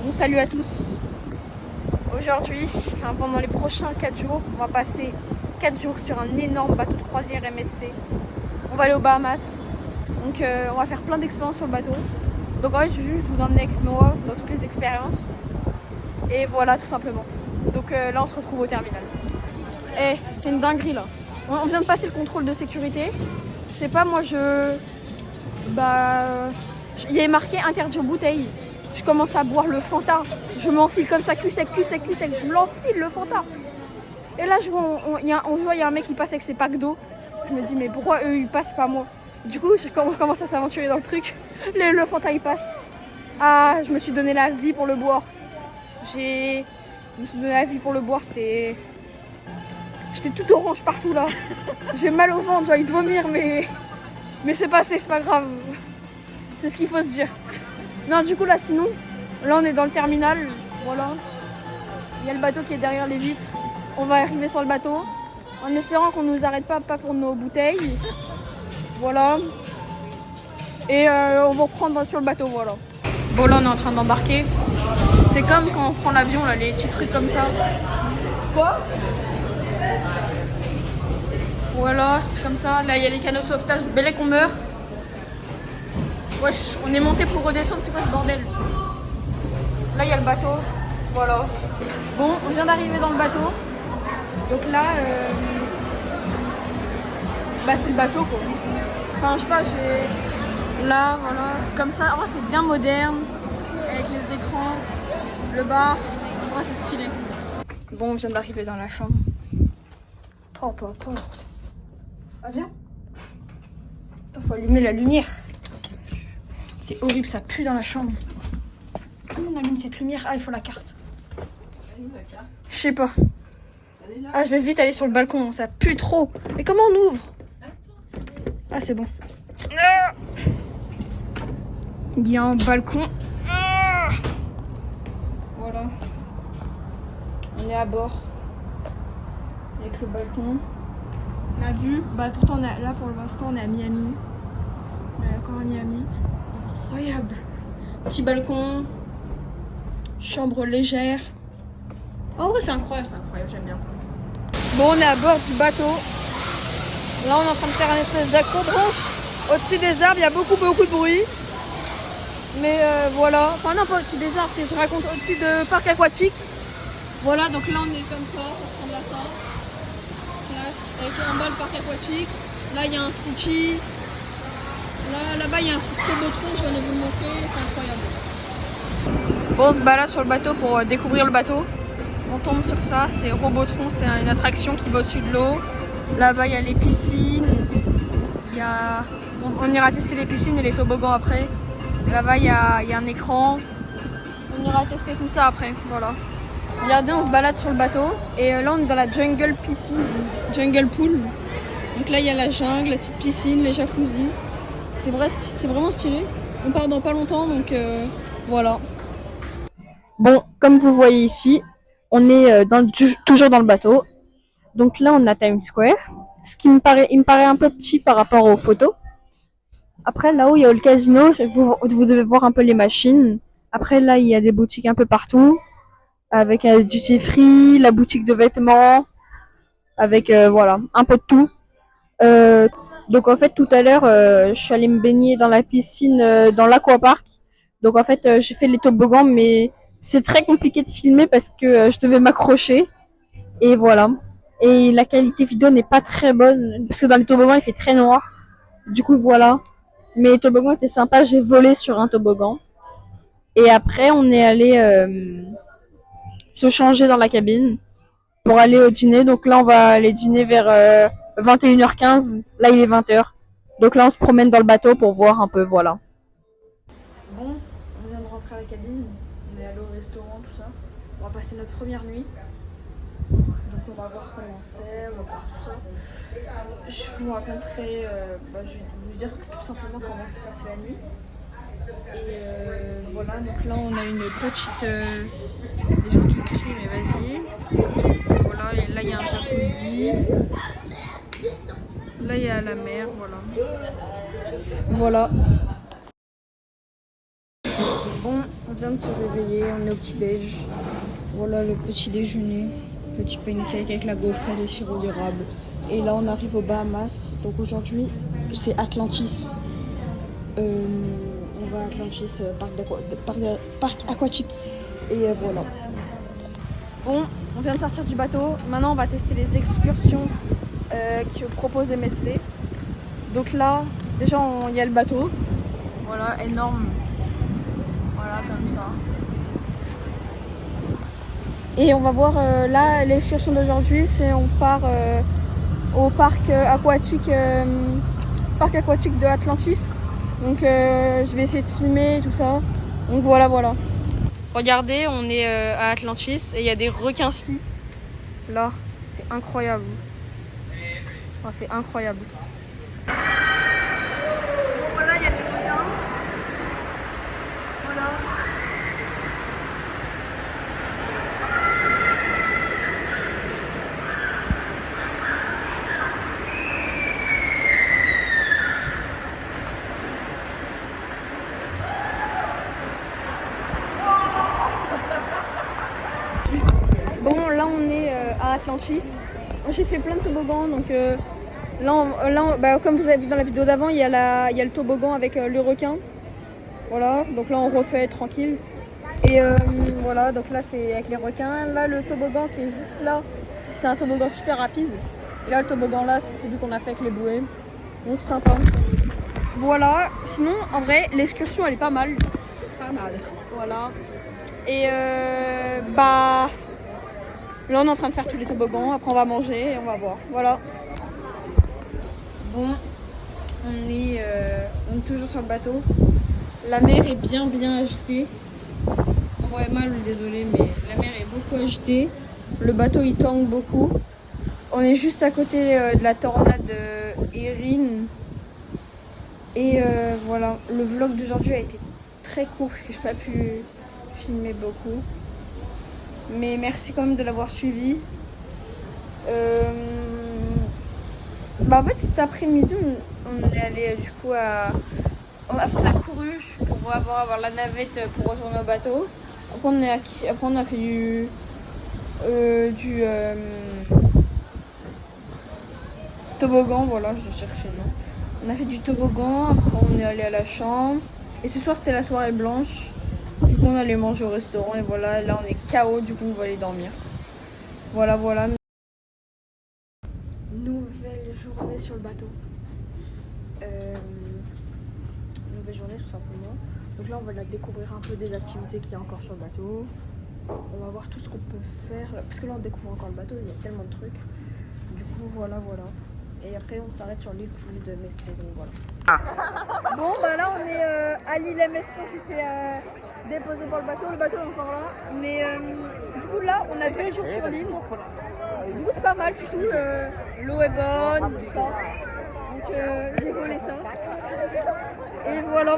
Bon, salut à tous. Aujourd'hui, pendant les prochains 4 jours, on va passer 4 jours sur un énorme bateau de croisière MSC. On va aller aux Bahamas. Donc on va faire plein d'expériences sur le bateau. Donc en fait, je vais juste vous emmener avec moi dans toutes les expériences. Et voilà, tout simplement. Donc là, on se retrouve au terminal. Eh, c'est une dinguerie là. On vient de passer le contrôle de sécurité. C'est pas moi, il y avait marqué interdit aux bouteilles. Je commence à boire le Fanta. Je m'enfile comme ça, cul sec. Je l'enfile le Fanta. Et là, je vois, il y a un mec qui passe avec ses packs d'eau. Je me dis, mais pourquoi eux, ils passent pas moi? Du coup, je commence à s'aventurer dans le truc. Le Fanta, il passe. Ah, je me suis donné la vie pour le boire. J'étais tout orange partout là. J'ai mal au ventre, j'ai envie de vomir, mais c'est passé, c'est pas grave. C'est ce qu'il faut se dire. Non, du coup là, sinon, là on est dans le terminal. Voilà. Il y a le bateau qui est derrière les vitres. On va arriver sur le bateau en espérant qu'on nous arrête pas pour nos bouteilles. Voilà. Et on va reprendre sur le bateau, voilà. Bon, là on est en train d'embarquer. C'est comme quand on prend l'avion, là, les petits trucs comme ça. Quoi? Voilà, c'est comme ça. Là, il y a les canaux de sauvetage. Bellec, on meurt. Wesh, on est monté pour redescendre. C'est quoi ce bordel? Là, il y a le bateau. Voilà. Bon, on vient d'arriver dans le bateau. Donc là, c'est le bateau, quoi. Enfin, je sais pas, là, voilà, c'est comme ça. Oh, c'est bien moderne. Avec les écrans, le bar. Oh, c'est stylé. Bon, on vient d'arriver dans la chambre. Ah, viens. Attends, faut allumer la lumière. C'est horrible, ça pue dans la chambre. Comment on allume cette lumière? Ah, il faut la carte. Je sais pas. Ah, je vais vite aller sur le balcon, ça pue trop. Mais comment on ouvre? Ah, c'est bon. Il y a un balcon. Voilà. On est à bord. Avec le balcon. La vue, pourtant là pour l'instant on est à Miami. On est encore à Miami. Incroyable. Petit balcon. Chambre légère. En vrai c'est incroyable, j'aime bien. Bon, on est à bord du bateau. Là on est en train de faire un espèce d'accrobranche. Au-dessus des arbres, il y a beaucoup de bruit. Mais voilà. Enfin non, pas au-dessus des arbres, je raconte au-dessus de parc aquatique. Voilà, donc là on est comme ça ressemble à ça. Avec en bas le parc aquatique. Là il y a un city. Là-bas il y a un truc très beau tronc, je viens de vous le montrer, c'est incroyable. Bon, on se balade sur le bateau pour découvrir le bateau. On tombe sur ça, c'est Robotron, c'est une attraction qui va au-dessus de l'eau. Là-bas il y a les piscines. On ira tester les piscines et les toboggans après. Là-bas il y a un écran. On ira tester tout ça après, voilà. Regardez, on se balade sur le bateau et là on est dans la jungle piscine, jungle pool. Donc là il y a la jungle, la petite piscine, les jacuzzi. C'est vraiment stylé. On part dans pas longtemps donc voilà. Bon, comme vous voyez ici, on est toujours dans le bateau. Donc là on a Times Square. Il me paraît un peu petit par rapport aux photos. Après là-haut il y a le casino, vous devez voir un peu les machines. Après là il y a des boutiques un peu partout. Avec du duty free, la boutique de vêtements, avec voilà, un peu de tout. Donc en fait tout à l'heure, je suis allée me baigner dans la piscine, dans l'aquapark. Donc en fait, j'ai fait les toboggans, mais c'est très compliqué de filmer parce que je devais m'accrocher. Et voilà. Et la qualité vidéo n'est pas très bonne parce que dans les toboggans il fait très noir. Du coup voilà. Mais les toboggans étaient sympas, j'ai volé sur un toboggan. Et après on est allé se changer dans la cabine pour aller au dîner. Donc là, on va aller dîner vers 21h15. Là, il est 20h. Donc là, on se promène dans le bateau pour voir un peu, voilà. Bon, on vient de rentrer à la cabine. On est allé au restaurant, tout ça. On va passer notre première nuit. Donc on va voir comment c'est, on va voir tout ça. Je vous raconterai, je vais vous dire tout simplement comment s'est passée la nuit. Et voilà, donc là on a une petite... des gens qui crient, mais vas-y. Voilà, et là il y a un jacuzzi. Là il y a la mer, voilà. Voilà. Bon, vient de se réveiller, on est au petit-déj. Voilà le petit déjeuner. Petit pancake avec la gaufrette et le sirop d'érable. Et là, on arrive aux Bahamas. Donc aujourd'hui, c'est Atlantis. On va à Atlantis, parc aquatique. Et voilà. Bon, on vient de sortir du bateau. Maintenant, on va tester les excursions que propose MSC. Donc là, déjà, il y a le bateau. Voilà, énorme. Voilà, comme ça. Et on va voir là, l'excursion d'aujourd'hui, c'est on part au parc aquatique de Atlantis. Donc je vais essayer de filmer tout ça. Donc voilà. Regardez, on est à Atlantis et il y a des requins-ci. Là, c'est incroyable. Oh, c'est incroyable. Voilà, il y a des requins. Voilà. Bon, là on est à Atlantis. J'ai fait plein de toboggans, donc comme vous avez vu dans la vidéo d'avant, il y a le toboggan avec le requin. Voilà, donc là on refait tranquille. Et voilà, donc là c'est avec les requins. Là le toboggan qui est juste là, c'est un toboggan super rapide. Et là le toboggan là, c'est celui qu'on a fait avec les bouées. Donc sympa. Voilà, sinon en vrai l'excursion elle est pas mal. Pas mal. Voilà. Et là on est en train de faire tous les toboggans, après on va manger et on va voir. Voilà. Bon, on est toujours sur le bateau. La mer est bien agitée. On voit mal, désolé, mais la mer est beaucoup agitée. Le bateau il tangue beaucoup. On est juste à côté de la tornade Erin. Et voilà, le vlog d'aujourd'hui a été très court parce que je n'ai pas pu filmer beaucoup. Mais merci quand même de l'avoir suivi. En fait cet après-midi on est allé du coup on a couru pour avoir la navette pour retourner au bateau. Après on a fait du toboggan, voilà, je cherchais le nom. On a fait du toboggan, après on est allé à la chambre. Et ce soir c'était la soirée blanche. Du coup on allait manger au restaurant et voilà, là on est KO, du coup on va aller dormir. Voilà. Nouvelle journée sur le bateau. Nouvelle journée tout simplement. Donc là on va la découvrir un peu des activités qu'il y a encore sur le bateau. On va voir tout ce qu'on peut faire. Parce que là on découvre encore le bateau, il y a tellement de trucs. Du coup voilà. Et après on s'arrête sur l'île de MSC, donc voilà. Bon là on est à l'île MSC qui s'est déposé pour le bateau est encore là. Mais du coup là on a 2 jours sur l'île. Du coup c'est pas mal du tout, l'eau est bonne, tout ça. Donc j'ai volé ça. Et voilà.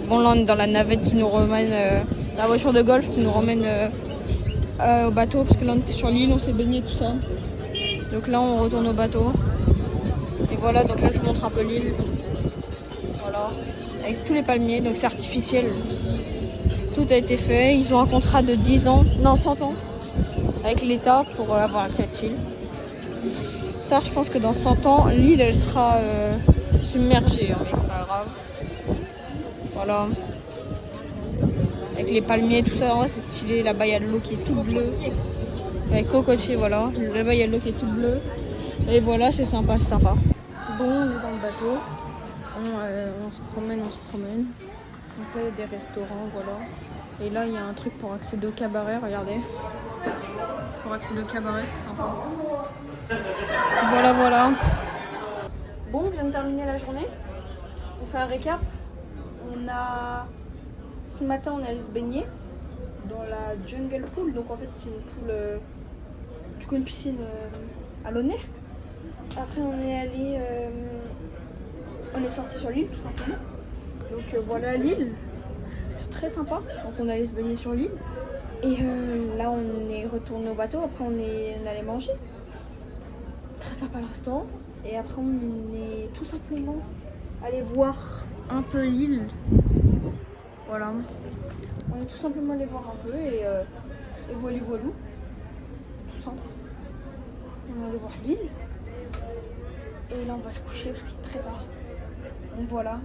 Bon là on est dans la navette qui nous ramène, la voiture de golf qui nous ramène au bateau. Parce que là on était sur l'île, on s'est baigné tout ça. Donc là on retourne au bateau. Et voilà, donc là je vous montre un peu l'île. Voilà, avec tous les palmiers, donc c'est artificiel. Tout a été fait, ils ont un contrat de 100 ans avec l'État pour avoir accès à cette île. Ça je pense que dans 100 ans, l'île elle sera submergée, mais c'est pas grave. Voilà. Avec les palmiers, tout ça, en vrai c'est stylé. Là-bas il y a de l'eau qui est toute bleue. Avec cocotier, voilà. Là-bas il y a de l'eau qui est toute bleue. Et voilà, c'est sympa. Bon, on est dans le bateau. On se promène. Donc là il y a des restaurants, voilà. Et là il y a un truc pour accéder au cabaret, regardez. C'est pour accéder au cabaret, c'est sympa. Voilà. Bon, on vient de terminer la journée. On fait un récap. Ce matin on est allé se baigner dans la jungle pool. Donc en fait c'est une pool, du coup une piscine à l'eau de mer. Après on est sorti sur l'île tout simplement. Donc voilà l'île, c'est très sympa. Donc on allait se baigner sur l'île. Et là on est retourné au bateau. Après on allait manger. Très sympa le restaurant. Et après on est tout simplement allé voir un peu l'île. Voilà. On est tout simplement allé voir un peu et voilou voilou. Tout simple. On est allé voir l'île. Et là on va se coucher parce que c'est très tard. Donc voilà.